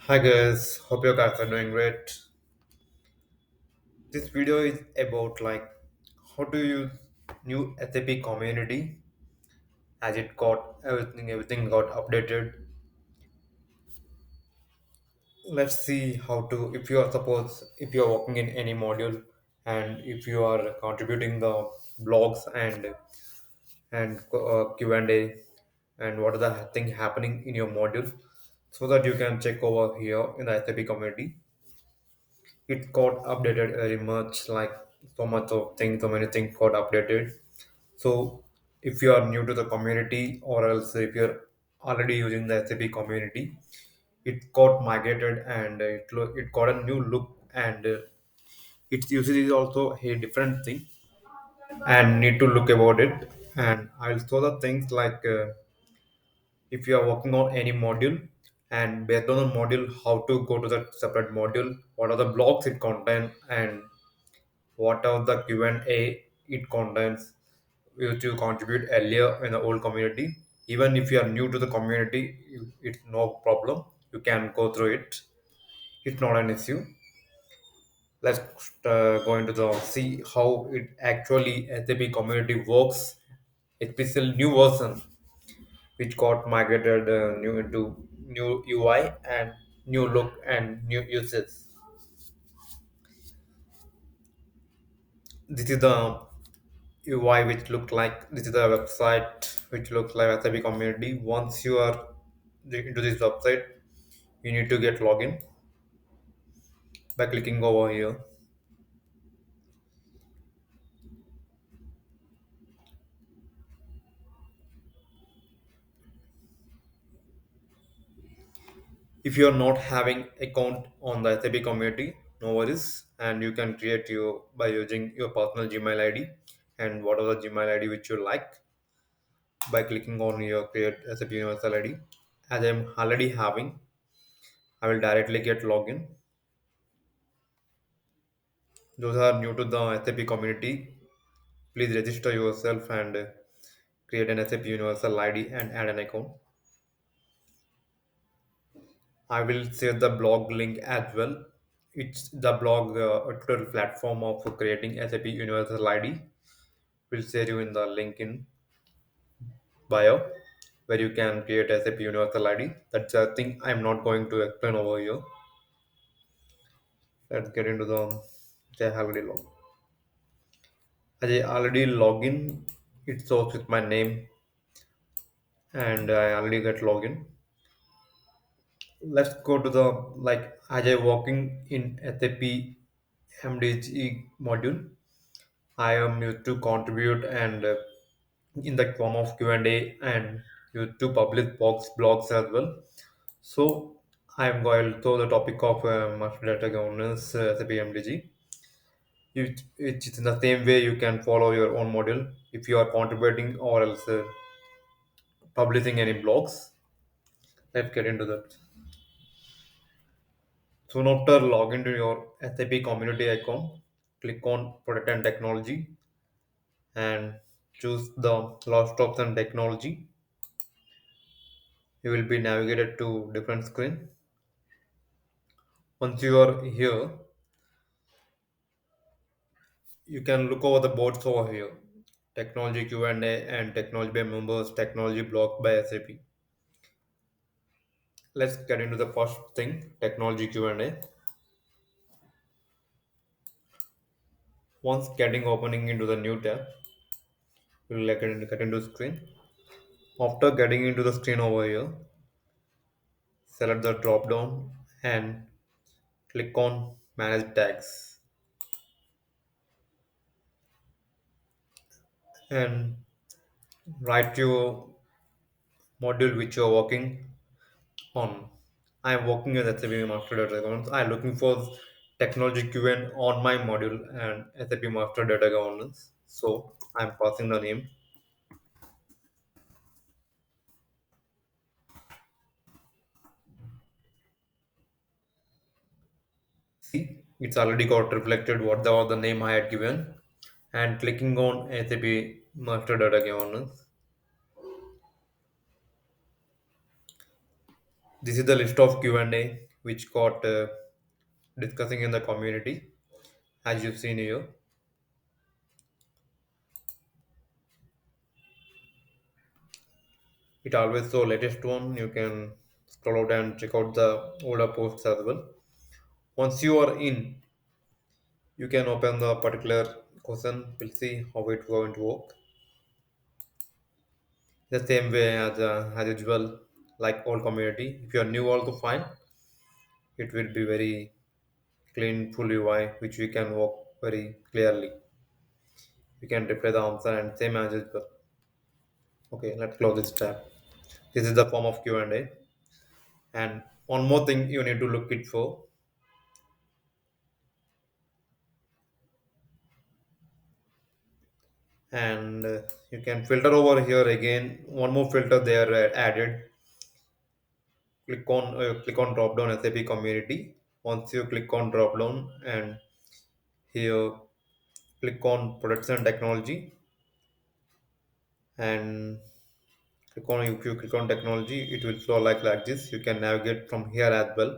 Hi guys, hope you guys are doing great. This video is about how to use new SAP community as it got everything got updated. Let's see how to if you are suppose if you are working in any module and if you are contributing the blogs and Q&A and what are the thing happening in your module so that you can check over here in the SAP community. It got updated very much, like so many things got updated. So if you are new to the community or else if you're already using the SAP community, it got migrated and it got a new look, and its usage is also a different thing and need to look about it. And I'll show the things if you are working on any module, and based on the module how to go to the separate module, what are the blocks it contains, and what are the Q&A it contains you to contribute earlier in the old community. Even if you are new to the community, it's no problem. You can go through it. It's not an issue. Let's go into the see how it actually SAP community works, especially new version which got migrated new into new UI and new look and new uses. This is the UI which look like this is the website which looks like SAP community. Once you are into this website, you need to get login by clicking over here. If you are not having account on the SAP community, no worries, and you can create your by using your personal Gmail ID and whatever Gmail ID which you like by clicking on your create SAP universal ID. As I'm already having, I will directly get login. Those are new to the SAP community, please register yourself and create an SAP Universal ID and add an account. I will share the blog link as well. It's the blog tutorial platform of creating SAP Universal ID. We'll share you in the link in bio where you can create SAP Universal ID. That's a thing I'm not going to explain over here. Let's get into the say already log. As I already log in, it shows with my name and I already get login. Let's go to the as I working in SAP MDG module. I am used to contribute and in the form of Q&A and used to publish blogs as well. So I am going to the topic of master data governance SAP MDG. It's in the same way you can follow your own module if you are contributing or else publishing any blogs. Let's get into that. Soon after, log into your SAP community account, click on Product and Technology, and choose the last option Technology. You will be navigated to different screen. Once you are here, you can look over the boards over here. Technology Q&A and Technology by Members, Technology Block by SAP. Let's get into the first thing, Technology Q&A. Once getting opening into the new tab, you will get into screen. After getting into the screen over here, select the drop down and click on manage tags and write your module which you are working on. I am working as SAP Master Data Governance. I am looking for technology QN on my module and SAP Master Data Governance. So I am passing the name. See, it's already got reflected what the name I had given, and clicking on SAP Master Data Governance. This is the list of Q&A which got discussing in the community. As you've seen here, it always show latest one. You can scroll out and check out the older posts as well. Once you are in, you can open the particular question. We'll see how it's going to work. The same way as usual, like all community. If you are new also fine, it will be very clean, full UI, which we can work very clearly. We can replay the answer and same as usual. Okay, let's close this tab. This is the form of Q&A. And one more thing you need to look it for, and you can filter over here again. One more filter there added. Click on drop down SAP Community. Once you click on drop down and here click on products and technology and if you click on technology it will flow like this. You can navigate from here as well,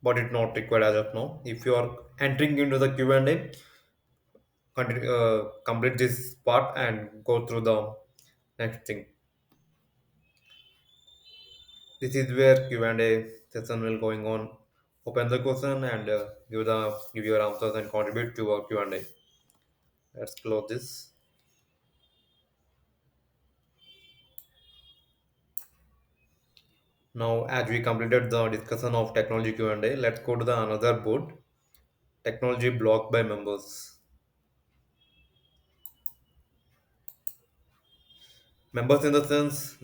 but it's not required as of now. If you are entering into the Q&A, complete this part and go through the next thing. This is where Q&A session will going on. Open the question and give your answers and contribute to our Q&A. Let's close this. Now, as we completed the discussion of technology Q&A, let's go to the another board, technology block by members. Members in the sense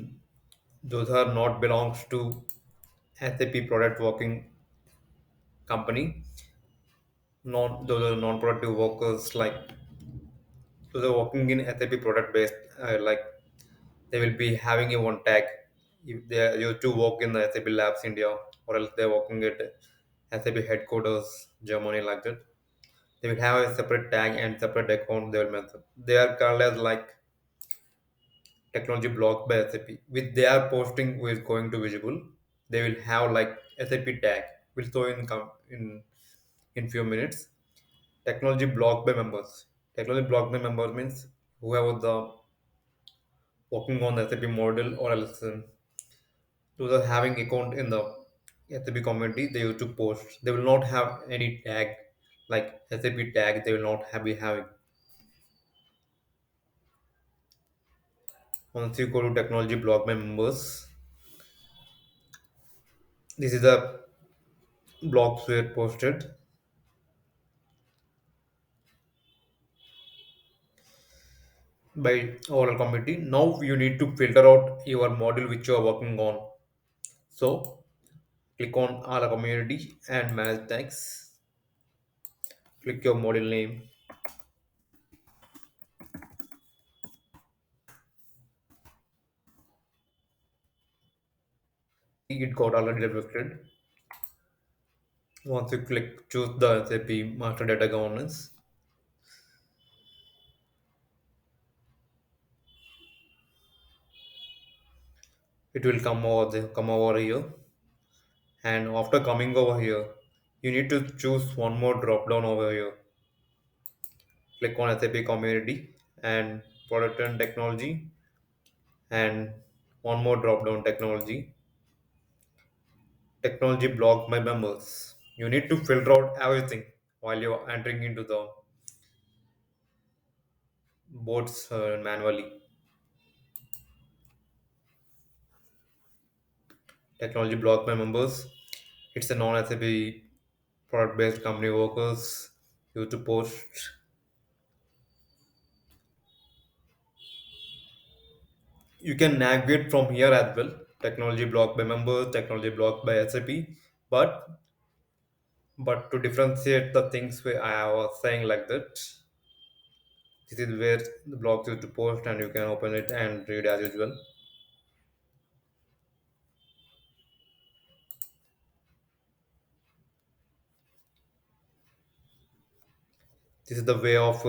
those are not belongs to SAP product working company. Not those are non-productive workers like those are working in SAP product based like they will be having a one tag if they are used to work in the SAP labs India or else they're working at SAP headquarters Germany like that. They will have a separate tag and separate account they will mention. They are called as like technology blocked by SAP. With their posting who is going to visible, they will have like SAP tag will show in few minutes. Technology blocked by members. Technology blocked by members means whoever the working on the SAP model or else those are having account in the SAP community, they used to post. They will not have any tag like SAP tag. They will not be having. Once you go to technology block by members, this is the blocks were posted by overall committee. Now you need to filter out your module which you are working on. So click on all community and manage tags. Click your module name. It got already reflected. Once you click choose the SAP master data governance, it will come over here. And after coming over here, you need to choose one more drop down over here. Click on SAP Community and Product and Technology, and one more drop down technology blocked by members. You need to filter out everything while you're entering into the boards manually. Technology blocked by members. It's a non-SAP product-based company workers used to post. You can navigate from here as well. Technology blocked by members, technology blocked by SAP. But to differentiate the things where I was saying like that, this is where the blog used to post and you can open it and read as usual. This is the way of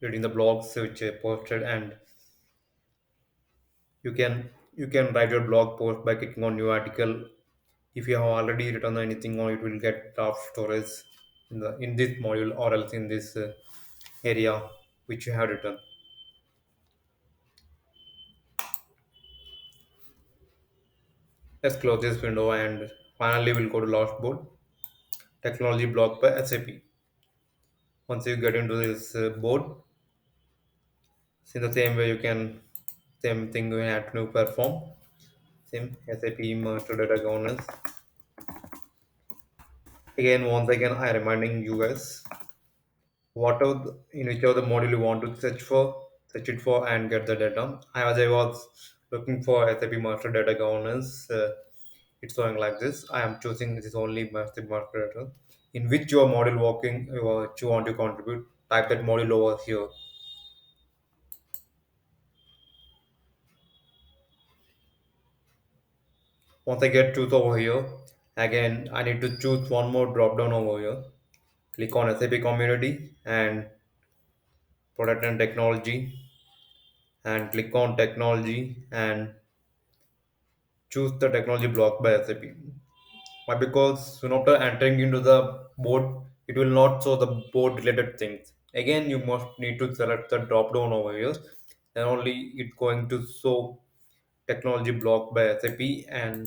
reading the blogs which are posted, and you can write your blog post by clicking on new article. If you have already written anything on it, will get draft storage in this module or else in this area which you have written. Let's close this window and finally we'll go to last board, technology block by SAP. Once you get into this board, in the same way you can same thing you have to perform. Same SAP master data governance. Again, once again, I reminding you guys in whichever the module you want to search it for and get the data. As I was looking for SAP master data governance, it's showing like this. I am choosing this is only master data. In which your module working, what you want to contribute, type that module over here. Once I get choose over here, again I need to choose one more drop down over here. Click on SAP Community and Product and Technology, and click on Technology and choose the technology block by SAP. Why? Because soon after entering into the board, it will not show the board related things. Again, you must need to select the drop down over here, and only it's going to show technology block by SAP, and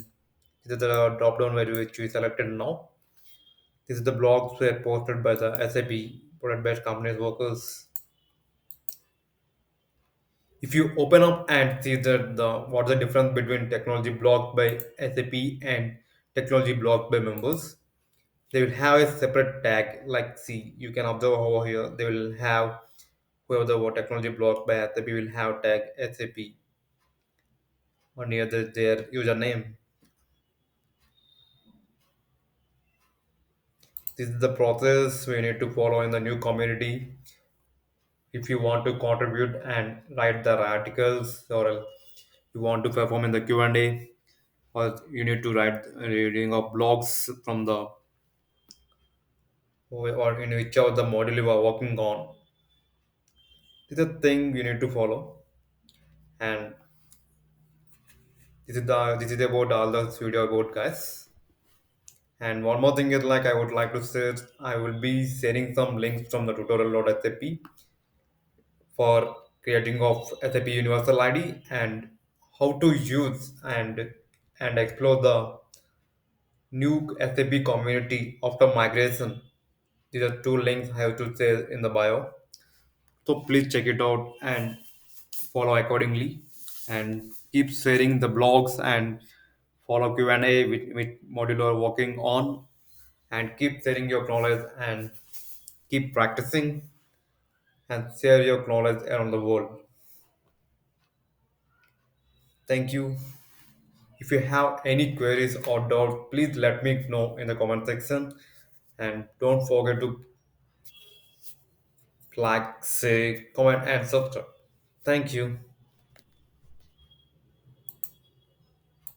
this is the drop down where which we selected now. This is the blogs were posted by the SAP product based companies workers. If you open up and see the what's the difference between technology blocked by SAP and technology blocked by members, they will have a separate tag. Like see, you can observe over here, they will have whoever the technology blocked by SAP will have tag SAP on near their username. This is the process we need to follow in the new community if you want to contribute and write the articles, or you want to perform in the Q&A, or you need to write reading of blogs from the or in whichever the module you are working on. This is the thing you need to follow, and this is about all the video about guys. And one more thing is like I would like to say I will be sharing some links from the tutorial.sap for creating of SAP Universal ID and how to use and explore the new SAP community after migration. These are two links I have to say in the bio. So please check it out and follow accordingly, and keep sharing the blogs and follow Q&A with modular working on, and keep sharing your knowledge and keep practicing and share your knowledge around the world. Thank you. If you have any queries or doubt, please let me know in the comment section, and don't forget to like, say, comment and subscribe. Thank you.